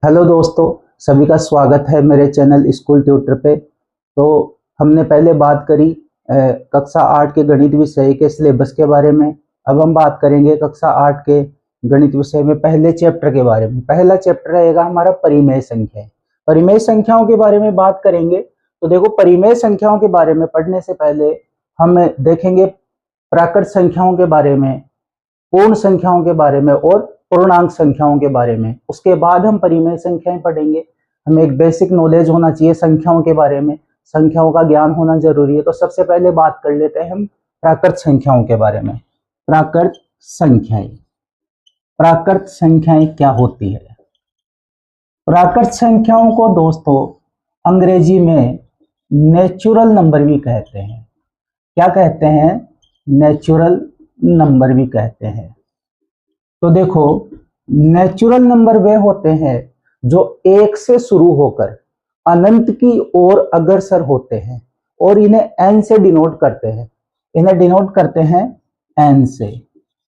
Hello दोस्तों, सभी का स्वागत है मेरे चैनल स्कूल ट्यूटर पे। तो हमने पहले बात करी कक्षा 8 के गणित विषय के सिलेबस के बारे में। अब हम बात करेंगे कक्षा 8 के गणित विषय में पहले चैप्टर के बारे में। पहला चैप्टर रहेगा हमारा परिमेय संख्या। परिमेय संख्याओं के बारे में बात करेंगे। तो देखो, परिमेय संख्याओं के बारे में पढ़ने से पहले हम देखेंगे प्राकृत संख्याओं के बारे में, पूर्ण संख्याओं के बारे में और पूर्णांक संख्याओं के बारे में। उसके बाद हम परिमेय संख्याएं पढ़ेंगे। हमें एक बेसिक नॉलेज होना चाहिए संख्याओं के बारे में, संख्याओं का ज्ञान होना जरूरी है। तो सबसे पहले बात कर लेते हैं हम प्राकृत संख्याओं के बारे में। प्राकृत संख्याएं, प्राकृत संख्याएं क्या होती है? प्राकृत संख्याओं को दोस्तों अंग्रेजी में नेचुरल नंबर भी कहते हैं। क्या कहते हैं? नेचुरल नंबर भी कहते हैं। तो देखो, नेचुरल नंबर वे होते हैं जो एक से शुरू होकर अनंत की ओर अग्रसर होते हैं और इन्हें एन से डिनोट करते हैं। इन्हें डिनोट करते हैं एन से।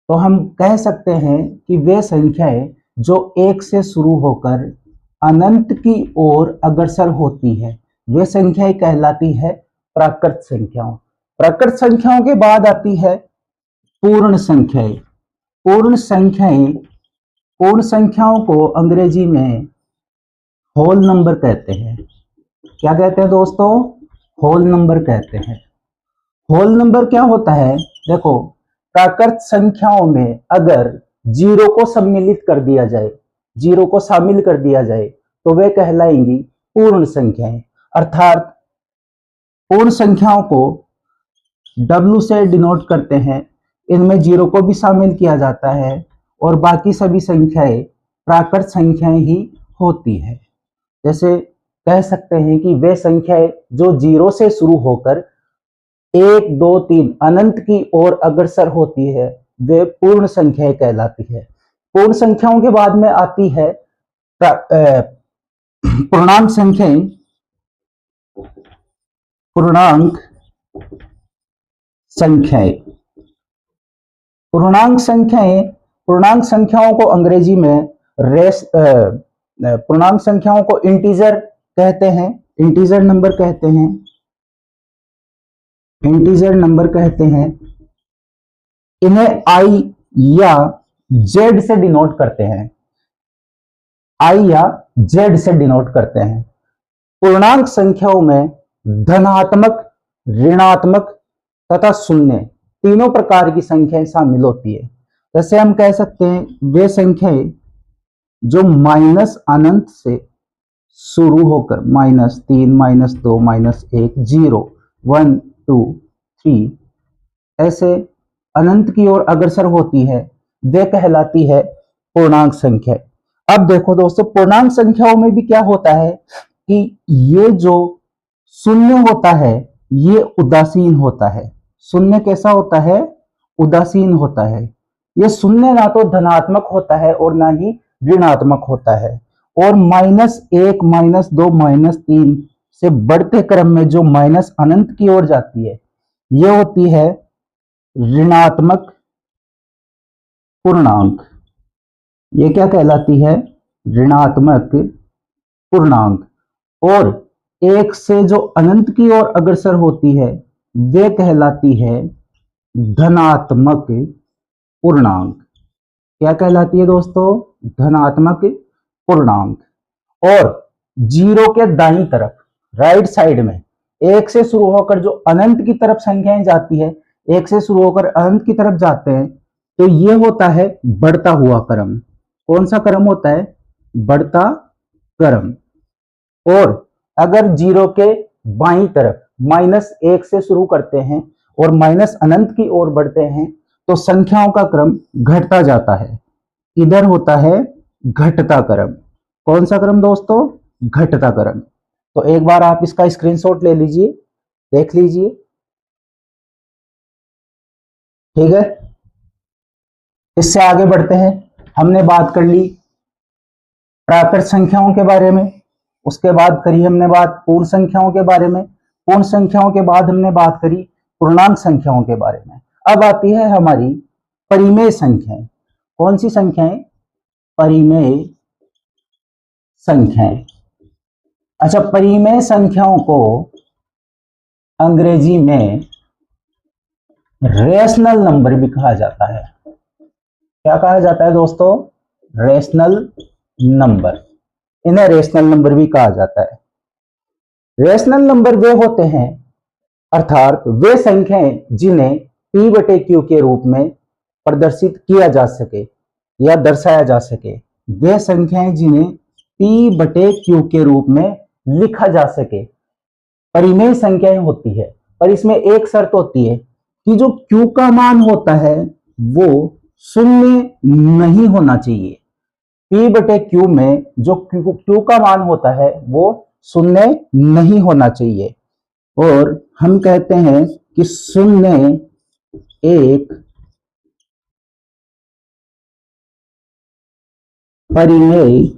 तो हम कह सकते हैं कि वे संख्याएं जो एक से शुरू होकर अनंत की ओर अग्रसर होती है, वे संख्याएं कहलाती है प्राकृत संख्याओं। प्राकृत संख्याओं के बाद आती है पूर्ण संख्याएं। पूर्ण संख्याएं, पूर्ण संख्याओं को अंग्रेजी में होल नंबर कहते हैं। क्या कहते हैं दोस्तों? होल नंबर कहते हैं। होल नंबर क्या होता है? देखो, प्राकृत संख्याओं में अगर जीरो को सम्मिलित कर दिया जाए, जीरो को शामिल कर दिया जाए, तो वे कहलाएंगी पूर्ण संख्याएं। अर्थात पूर्ण संख्याओं को W से डिनोट करते हैं। इनमें जीरो को भी शामिल किया जाता है और बाकी सभी संख्याएं प्राकृत संख्याएं ही होती है। जैसे कह सकते हैं कि वे संख्याएं जो जीरो से शुरू होकर 1, 2, 3 अनंत की ओर अग्रसर होती है, वे पूर्ण संख्याएं कहलाती है। पूर्ण संख्याओं के बाद में आती है पूर्णांक संख्याएं। पूर्णांक संख्याएं, पूर्णांक संख्याएं, पूर्णांक संख्याओं को अंग्रेजी में पूर्णांक संख्याओं को इंटीजर कहते हैं, इंटीजर नंबर कहते हैं, इंटीजर नंबर कहते हैं। इन्हें आई या जेड से डिनोट करते हैं, आई या जेड से डिनोट करते हैं। पूर्णांक संख्याओं में धनात्मक, ऋणात्मक तथा शून्य तीनों प्रकार की संख्याएं शामिल होती है। जैसे हम कह सकते हैं वे संख्याएं जो माइनस अनंत से शुरू होकर -3, -2, -1, 0, 1, 2, 3 ऐसे अनंत की ओर अग्रसर होती है, वे कहलाती है पूर्णांक संख्या। अब देखो दोस्तों, पूर्णांक संख्याओं में भी क्या होता है कि ये जो शून्य होता है ये उदासीन होता है। शून्य कैसा होता है? उदासीन होता है। ये शून्य ना तो धनात्मक होता है और ना ही ऋणात्मक होता है। और -1, -2, -3 से बढ़ते क्रम में जो माइनस अनंत की ओर जाती है, ये होती है ऋणात्मक पूर्णांक। ये क्या कहलाती है? ऋणात्मक पूर्णांक। और एक से जो अनंत की ओर अग्रसर होती है, वे कहलाती है धनात्मक पूर्णांक। क्या कहलाती है दोस्तों? धनात्मक पूर्णांक। और जीरो के दाईं तरफ, राइट साइड में, एक से शुरू होकर जो अनंत की तरफ संख्याएं जाती है, एक से शुरू होकर अनंत की तरफ जाते हैं, तो ये होता है बढ़ता हुआ क्रम। कौन सा क्रम होता है? बढ़ता क्रम। और अगर जीरो के बाईं तरफ -1 से शुरू करते हैं और माइनस अनंत की ओर बढ़ते हैं, तो संख्याओं का क्रम घटता जाता है। इधर होता है घटता क्रम। कौन सा क्रम दोस्तों? घटता क्रम। तो एक बार आप इसका स्क्रीनशॉट ले लीजिए, देख लीजिए। ठीक है, इससे आगे बढ़ते हैं। हमने बात कर ली प्राकृत संख्याओं के बारे में, उसके बाद करी हमने बात पूर्ण संख्याओं के बारे में, पूर्ण संख्याओं के बाद हमने बात करी पूर्णांक संख्याओं के बारे में। अब आती है हमारी परिमेय संख्याएं। कौन सी संख्याएं? परिमेय संख्याएं। अच्छा, परिमेय संख्याओं को अंग्रेजी में रेशनल नंबर भी कहा जाता है। क्या कहा जाता है दोस्तों? Rational number. इन्हें रेशनल नंबर भी कहा जाता है। रेशनल नंबर वे होते हैं, अर्थात वे संख्याएं जिन्हें p बटे क्यू के रूप में प्रदर्शित किया जा सके या दर्शाया जा सके। वे संख्याएं जिन्हें p बटे क्यू के रूप में लिखा जा सके परिमेय संख्याएं होती है। पर इसमें एक शर्त होती है कि जो q का मान होता है वो शून्य नहीं होना चाहिए। p बटे क्यू में जो q का मान होता है वो शून्य नहीं होना चाहिए। और हम कहते हैं कि शून्य एक परिमेय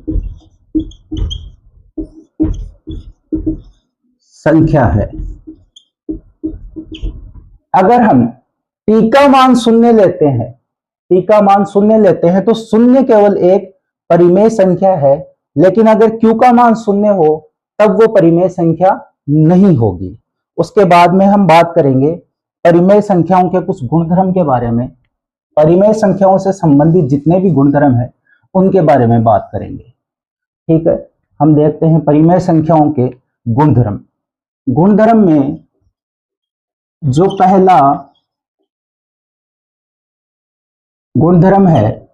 संख्या है। अगर हम p का मान शून्य लेते हैं, p का मान शून्य लेते हैं तो शून्य केवल एक परिमेय संख्या है, लेकिन अगर q का मान शून्य हो तब वो परिमेय संख्या नहीं होगी। उसके बाद में हम बात करेंगे परिमेय संख्याओं के कुछ गुणधर्म के बारे में। परिमेय संख्याओं से संबंधित जितने भी गुणधर्म है उनके बारे में बात करेंगे। ठीक है, हम देखते हैं परिमेय संख्याओं के गुणधर्म। गुणधर्म में जो पहला गुणधर्म है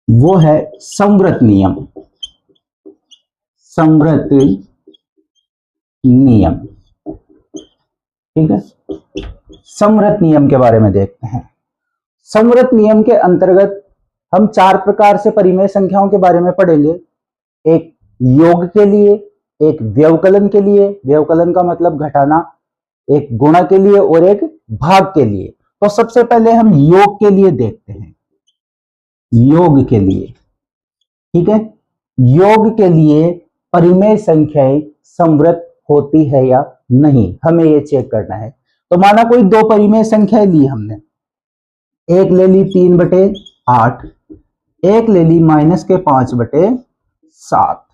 वो है संवृत नियम। संवृत नियम, ठीक है। संवृत नियम के बारे में देखते हैं। संवृत नियम के अंतर्गत हम चार प्रकार से परिमेय संख्याओं के बारे में पढ़ेंगे। एक योग के लिए, एक व्यवकलन के लिए, व्यवकलन का मतलब घटाना, एक गुणा के लिए और एक भाग के लिए। तो सबसे पहले हम योग के लिए देखते हैं। योग के लिए, ठीक है, योग के लिए परिमेय संख्याएं संवृत होती है या नहीं, हमें ये चेक करना है। तो माना कोई दो परिमेय संख्याएं ली हमने, एक ले ली 3/8, एक ले ली -5/7।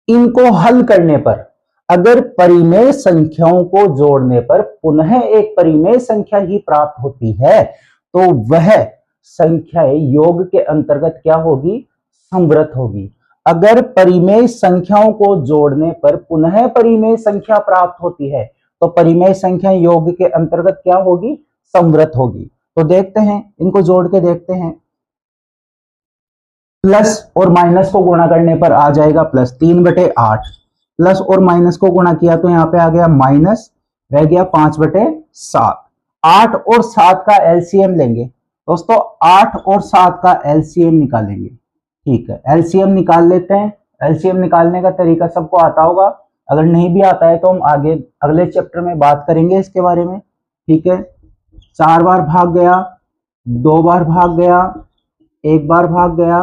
इनको हल करने पर अगर परिमेय संख्याओं को जोड़ने पर पुनः एक परिमेय संख्या ही प्राप्त होती है तो वह संख्याएं योग के अंतर्गत क्या होगी? संवृत होगी। अगर परिमेय संख्याओं को जोड़ने पर पुनः परिमेय संख्या प्राप्त होती है तो परिमेय संख्या योग के अंतर्गत क्या होगी? संवृत होगी। तो देखते हैं, इनको जोड़ के देखते हैं। प्लस और माइनस को गुणा करने पर आ जाएगा प्लस 3/8, प्लस और माइनस को गुणा किया तो यहाँ पे आ गया माइनस, रह गया 5/7। 8 और 7 का एलसीएम लेंगे दोस्तों, 8 और 7 का एलसीएम निकालेंगे। ठीक है, एलसीएम निकाल लेते हैं। एलसीएम निकालने का तरीका सबको आता होगा, अगर नहीं भी आता है तो हम आगे अगले चैप्टर में बात करेंगे इसके बारे में। ठीक है, 4 बार भाग गया, 2 बार भाग गया, 1 बार भाग गया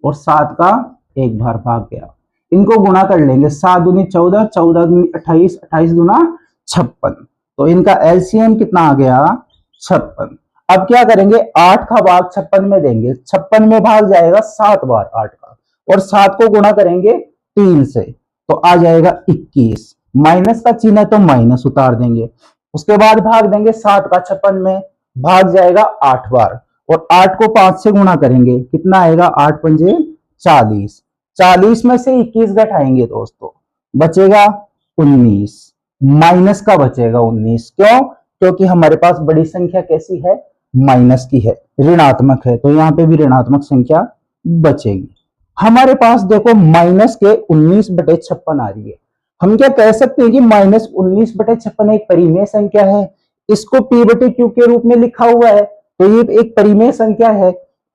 और 7 का 1 बार भाग गया। इनको गुणा कर लेंगे, 7 दूनी 14, 14 दूनी 28, 28 दूना 56। तो इनका एलसीएम कितना आ गया? 56। अब क्या करेंगे? 8 का भाग 56 में देंगे, 56 में भाग जाएगा 7 बार 8 का, और 7 को गुणा करेंगे 3 से तो आ जाएगा 21। माइनस का चिन्ह है तो माइनस उतार देंगे। उसके बाद भाग देंगे 7 का 56 में, भाग जाएगा 8 बार, और 8 को 5 से गुणा करेंगे, कितना आएगा? 8 पंजे 40। 40 में से 21 घटाएंगे दोस्तों, बचेगा 19। माइनस का बचेगा 19। क्यों? क्योंकि हमारे पास बड़ी संख्या कैसी है? माइनस की है, ऋणात्मक है, तो यहां पे भी ऋणात्मक संख्या बचेगी। हमारे पास देखो माइनस के 19/56 आ रही है। हम क्या कह सकते हैं कि -19/56 एक परिमेय संख्या है, इसको p/q के रूप में लिखा हुआ है तो ये एक परिमेय संख्या है।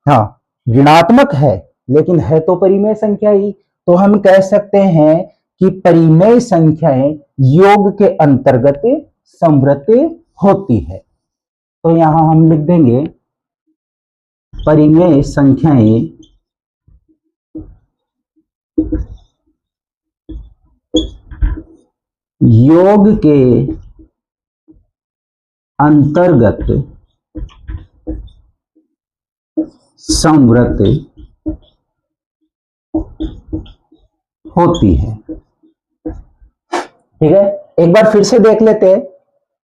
हाँ, ऋणात्मक है लेकिन है तो परिमेय संख्या ही। तो हम कह सकते हैं कि परिमेय संख्याएं योग के अंतर्गत संवृत होती है। तो यहां हम लिख देंगे परिमेय संख्याएं योग के अंतर्गत संवृत होती है। ठीक है, एक बार फिर से देख लेते हैं।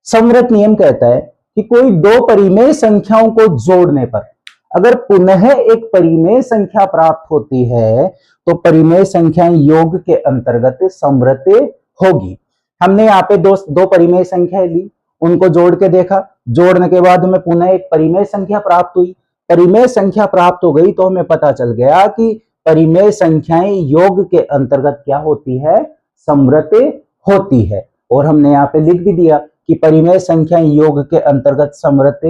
समवर्त नियम कहता है कि कोई दो परिमेय संख्याओं को जोड़ने पर अगर पुनः एक परिमेय संख्या प्राप्त होती है तो परिमेय संख्याएं योग के अंतर्गत समवर्त होगी। हमने यहाँ पे दो परिमेय संख्याएं ली, उनको जोड़ के देखा, जोड़ने के बाद हमें पुनः एक परिमेय संख्या प्राप्त हुई। परिमेय संख्या प्राप्त हो गई तो हमें पता चल गया कि परिमेय संख्याएं योग के अंतर्गत क्या होती है, समवर्त होती है। और हमने यहाँ पे लिख भी दिया कि परिमेय संख्याएं योग के अंतर्गत समवर्त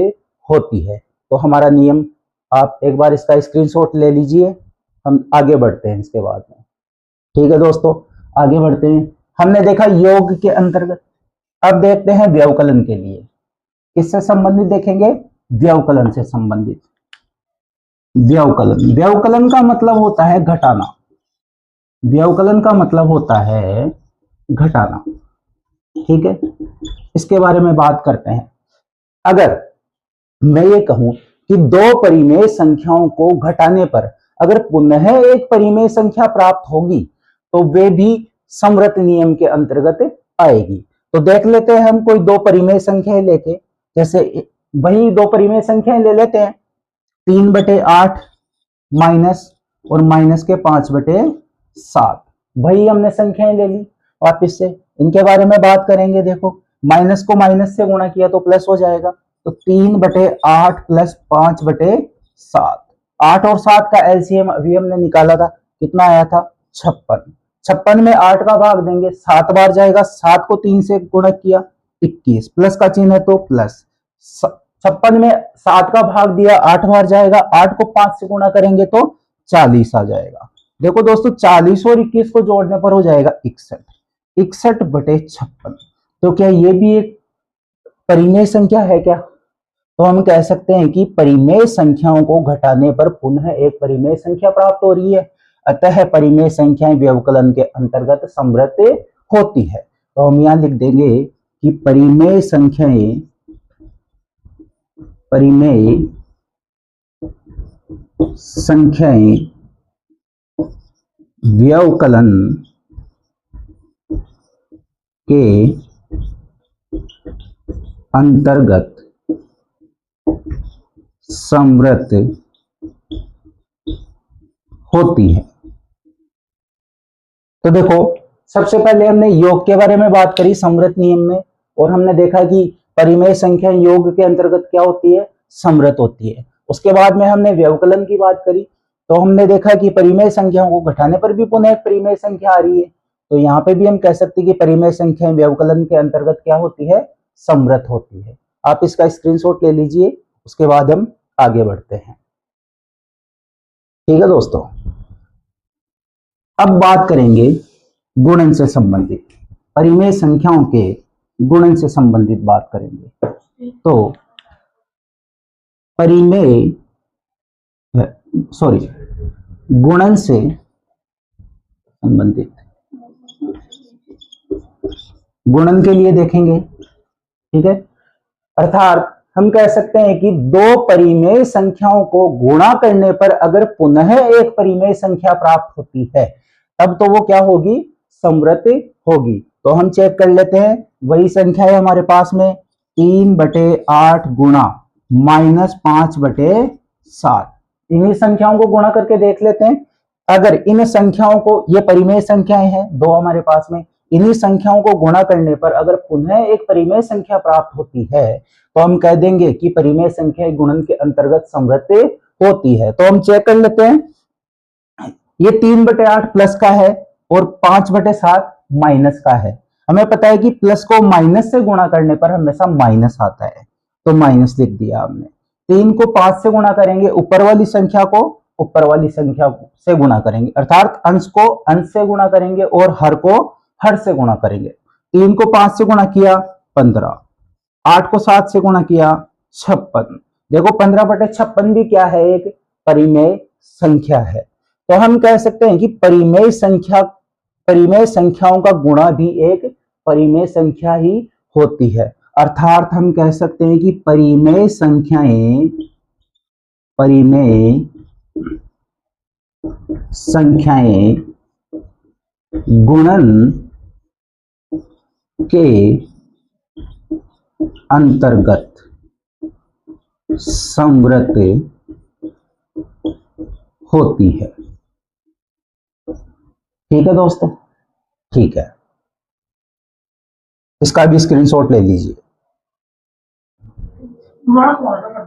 होती है। तो हमारा नियम, आप एक बार इसका स्क्रीनशॉट ले लीजिए, हम आगे बढ़ते हैं इसके बाद में। ठीक है दोस्तों, आगे बढ़ते हैं। हमने देखा योग के अंतर्गत, अब देखते हैं व्यवकलन के लिए। किससे संबंधित देखेंगे, व्यवकलन से संबंधित। व्यवकलन, व्यवकलन का मतलब होता है घटाना। व्यवकलन का मतलब होता है घटाना। ठीक है, इसके बारे में बात करते हैं। अगर मैं ये कहूं कि दो परिमेय संख्याओं को घटाने पर अगर पुनः एक परिमेय संख्या प्राप्त होगी तो वे भी समवर्त नियम के अंतर्गत आएगी। तो देख लेते हैं हम कोई दो परिमेय संख्याएं लेके, जैसे वही दो परिमेय संख्याएं ले लेते हैं, 3/8 माइनस और माइनस के 5/7। वही हमने संख्याएं ले ली वापिस से, इनके बारे में बात करेंगे। देखो, माइनस को माइनस से गुणा किया तो प्लस हो जाएगा, तो 3/8 प्लस 5/7। 8 और 7 का एलसीएम अभी हमने निकाला था, कितना आया था, 56। 56 में 8 का भाग देंगे, 7 बार जाएगा, 7 को 3 से गुणा किया 21, प्लस का चिन्ह है तो प्लस। 56 में 7 का भाग दिया, 8 बार जाएगा, 8 को 5 से गुणा करेंगे तो 40 आ जाएगा। देखो दोस्तों, 40 और 21 को जोड़ने पर हो जाएगा 61, 61/56। तो क्या ये भी एक परिमेय संख्या है क्या? तो हम कह सकते हैं कि परिमेय संख्याओं को घटाने पर पुनः एक परिमेय संख्या प्राप्त हो रही है, अतः परिमेय संख्याएं व्यवकलन के अंतर्गत समवर्त होती है। तो हम यहां लिख देंगे कि परिमेय संख्याएं व्यवकलन के अंतर्गत समवर्त होती है। तो देखो, सबसे पहले हमने योग के बारे में बात करी समवर्त नियम में, और हमने देखा कि परिमेय संख्या योग के अंतर्गत क्या होती है, समवर्त होती है। उसके बाद में हमने व्यवकलन की बात करी, तो हमने देखा कि परिमेय संख्याओं को घटाने पर भी पुनः एक परिमेय संख्या आ रही है। तो यहाँ पे भी हम कह सकते हैं कि परिमेय संख्या व्यवकलन के अंतर्गत क्या होती है, समवर्त होती है। आप इसका स्क्रीनशॉट ले लीजिए, उसके बाद हम आगे बढ़ते हैं। ठीक है दोस्तों, अब बात करेंगे गुणन से संबंधित, परिमेय संख्याओं के गुणन से संबंधित बात करेंगे। तो परिमेय गुणन से संबंधित, गुणन के लिए देखेंगे। ठीक है, अर्थात हम कह सकते हैं कि दो परिमेय संख्याओं को गुणा करने पर अगर पुनः एक परिमेय संख्या प्राप्त होती है तब तो वो क्या होगी, समवर्त होगी। तो हम चेक कर लेते हैं, वही संख्या है हमारे पास में, 3/8 गुणा -5/7। इन्हीं संख्याओं को गुणा करके देख लेते हैं। अगर इन संख्याओं को, ये परिमेय संख्याएं हैं दो हमारे पास में, इन्हीं संख्याओं को गुणा करने पर अगर पुनः एक परिमेय संख्या प्राप्त होती है तो हम कह देंगे कि परिमेय संख्या गुणन के अंतर्गत समवर्त होती है। तो हम चेक कर लेते हैं, ये 3/8 प्लस का है और 5/7 माइनस का है। हमें पता है कि प्लस को माइनस से गुणा करने पर हमेशा माइनस आता है, तो माइनस लिख दिया हमने। 3 को 5 से गुणा करेंगे, ऊपर वाली संख्या को ऊपर वाली संख्या से गुणा करेंगे, अर्थात अंश को अंश से गुणा करेंगे और हर को हर से गुणा करेंगे। 3 को 5 से गुणा किया 15, 8 को 7 से गुणा किया 56। देखो 15/56 भी क्या है, एक परिमेय संख्या है। तो हम कह सकते हैं कि परिमेय संख्याओं का गुणा भी एक परिमेय संख्या ही होती है। अर्थात हम कह सकते हैं कि परिमेय संख्याएं गुणन के अंतर्गत संवृत होती है। ठीक है दोस्तों, ठीक है, इसका भी स्क्रीनशॉट ले लीजिए।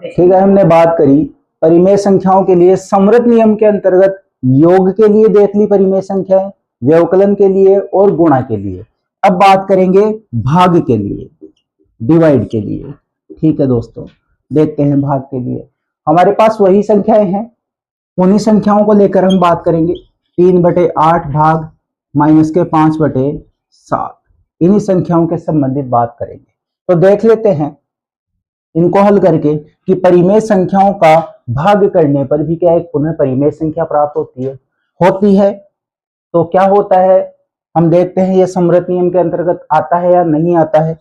ठीक है, हमने बात करी परिमेय संख्याओं के लिए समृत नियम के अंतर्गत योग के लिए देख ली परिमेय संख्याएं, व्यवकलन के लिए और गुणा के लिए। अब बात करेंगे भाग के लिए, डिवाइड के लिए। ठीक है दोस्तों, देखते हैं भाग के लिए। हमारे पास वही संख्याएं हैं, उन्हीं संख्याओं को लेकर हम बात करेंगे। 3/8 भाग -5/7, इन्हीं संख्याओं के संबंधित बात करेंगे। तो देख लेते हैं इनको हल करके कि परिमेय संख्याओं का भाग करने पर भी क्या एक पुनः परिमेय संख्या प्राप्त होती है। तो क्या होता है, हम देखते हैं ये समृत नियम के अंतर्गत आता है या नहीं आता है।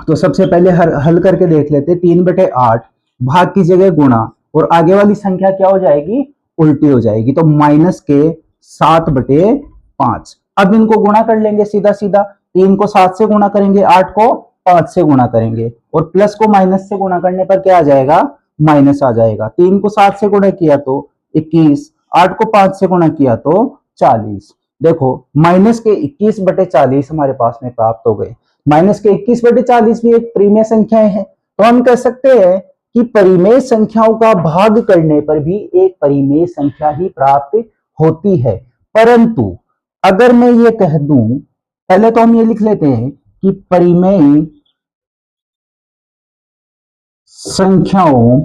तो सबसे पहले हल करके देख लेते। 3/8 भाग की जगह गुणा, और आगे वाली संख्या क्या हो जाएगी, उल्टी हो जाएगी। तो -7/5। अब इनको गुणा कर लेंगे सीधा सीधा। 3 को 7 से गुणा करेंगे, 8 को 5 से गुणा करेंगे, और प्लस को माइनस से गुणा करने पर क्या आ जाएगा, माइनस आ जाएगा। 3 को 7 से गुणा किया तो 21, 8 को 5 से गुणा किया तो 40। देखो माइनस के 21/40 हमारे पास में प्राप्त हो गए। माइनस के 21/40 भी एक परिमेय संख्या है। तो हम कह सकते हैं कि परिमेय संख्याओं का भाग करने पर भी एक परिमेय संख्या ही प्राप्त होती है। परंतु अगर मैं ये कह दूं, पहले तो हम ये लिख लेते हैं कि परिमेय संख्याओं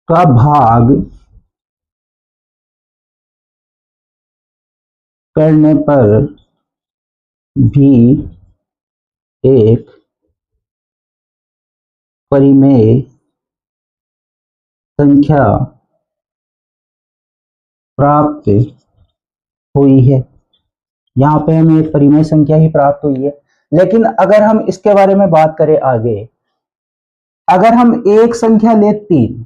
का भाग करने पर भी एक परिमेय संख्या प्राप्त हुई है। यहां पे हमें एक परिमेय संख्या ही प्राप्त हुई है। लेकिन अगर हम इसके बारे में बात करें आगे, अगर हम एक संख्या ले 3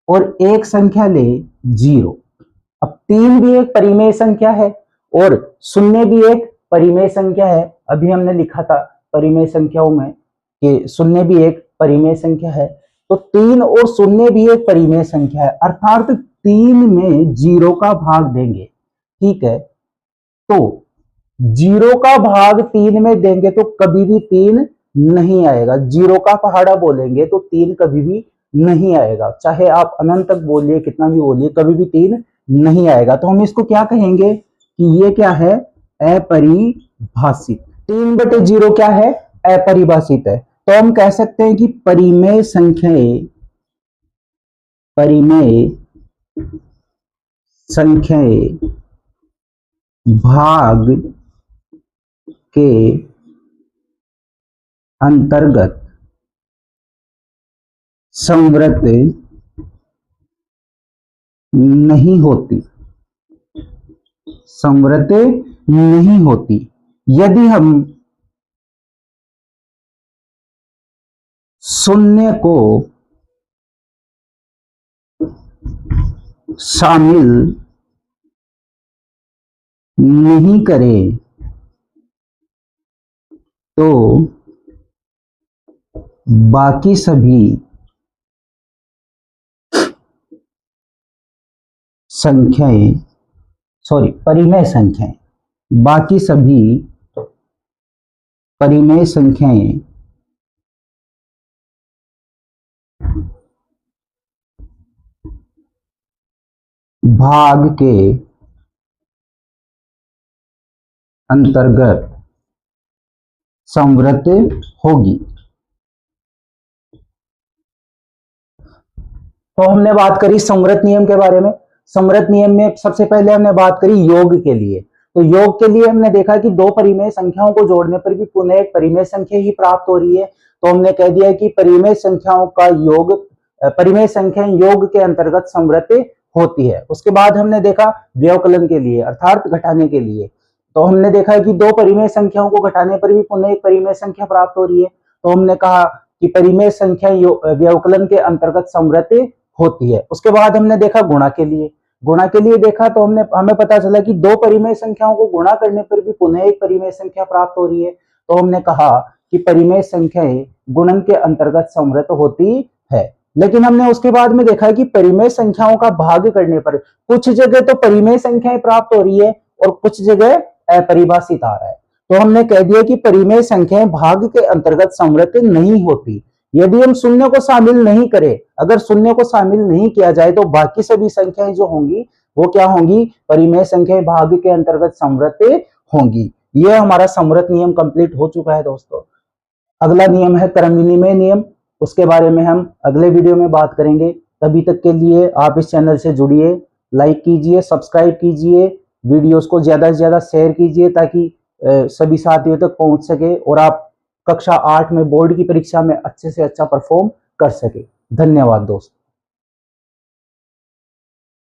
और एक संख्या ले 0, अब 3 भी एक परिमेय संख्या है और 0 भी एक परिमेय संख्या है। अभी हमने लिखा था परिमेय संख्याओं में कि 0 भी एक परिमेय संख्या है। तो 3 और 0 भी एक परिमेय संख्या है, अर्थात 3 में 0 का भाग देंगे। ठीक है, तो 0 का भाग 3 में देंगे तो कभी भी 3 नहीं आएगा। 0 का पहाड़ा बोलेंगे तो 3 कभी भी नहीं आएगा, चाहे आप अनंत तक बोलिए, कितना भी बोलिए, कभी भी 3 नहीं आएगा। तो हम इसको क्या कहेंगे कि ये क्या है, अपरिभाषित। 3/0 क्या है, अपरिभाषित है। तो हम कह सकते हैं कि परिमेय संख्याएं भाग के अंतर्गत संवृत नहीं होती, संवृत नहीं होती यदि हम 0 को शामिल नहीं करें तो बाकी सभी संख्याएं, परिमेय संख्याएं, बाकी सभी परिमेय संख्याएं भाग के अंतर्गत संवृत होगी। तो हमने बात करी संवृत नियम के बारे में। संवृत नियम में सबसे पहले हमने बात करी योग के लिए। तो योग के लिए हमने देखा कि दो परिमेय संख्याओं को जोड़ने पर भी पुनः एक परिमेय संख्या ही प्राप्त हो रही है। तो हमने कह दिया कि परिमेय संख्याओं का योग, परिमेय संख्या योग के अंतर्गत संवृत होती है। उसके बाद हमने देखा व्यवकलन के लिए, अर्थात घटाने के लिए। तो हमने देखा कि दो परिमेय संख्याओं को घटाने पर भी पुनः एक परिमेय संख्या प्राप्त हो रही है। तो हमने कहा कि परिमेय संख्या व्यवकलन के अंतर्गत संवृत होती है। उसके बाद हमने देखा गुणा के लिए। गुणा के लिए देखा तो हमें पता चला कि दो परिमेय संख्याओं को गुणा करने पर भी पुनः एक परिमेय संख्या प्राप्त हो रही है। तो हमने कहा कि परिमेय संख्याएं गुणन के अंतर्गत समृत होती है। लेकिन हमने उसके बाद में देखा कि परिमेय संख्याओं का भाग करने पर कुछ जगह तो परिमेय संख्याएं प्राप्त हो रही है और कुछ जगह अपरिभाषित आ रहा है। तो हमने कह दिया कि परिमेय संख्याएं भाग के अंतर्गत समृत नहीं होती। यदि हम शून्य को शामिल नहीं करें, अगर शून्य को शामिल नहीं किया जाए तो बाकी सभी संख्याएं जो होंगी वो क्या होंगी, परिमेय संख्याएं भाग के अंतर्गत समृत होंगी। यह हमारा समृत नियम कंप्लीट हो चुका है दोस्तों। अगला नियम है क्रम विनिमय नियम, उसके बारे में हम अगले वीडियो में बात करेंगे। तभी तक के लिए आप इस चैनल से जुड़िए, लाइक कीजिए, सब्सक्राइब कीजिए, वीडियोस को ज्यादा से ज्यादा शेयर कीजिए ताकि सभी साथियों तक पहुंच सके और आप कक्षा 8 में बोर्ड की परीक्षा में अच्छे से अच्छा परफॉर्म कर सके। धन्यवाद दोस्त।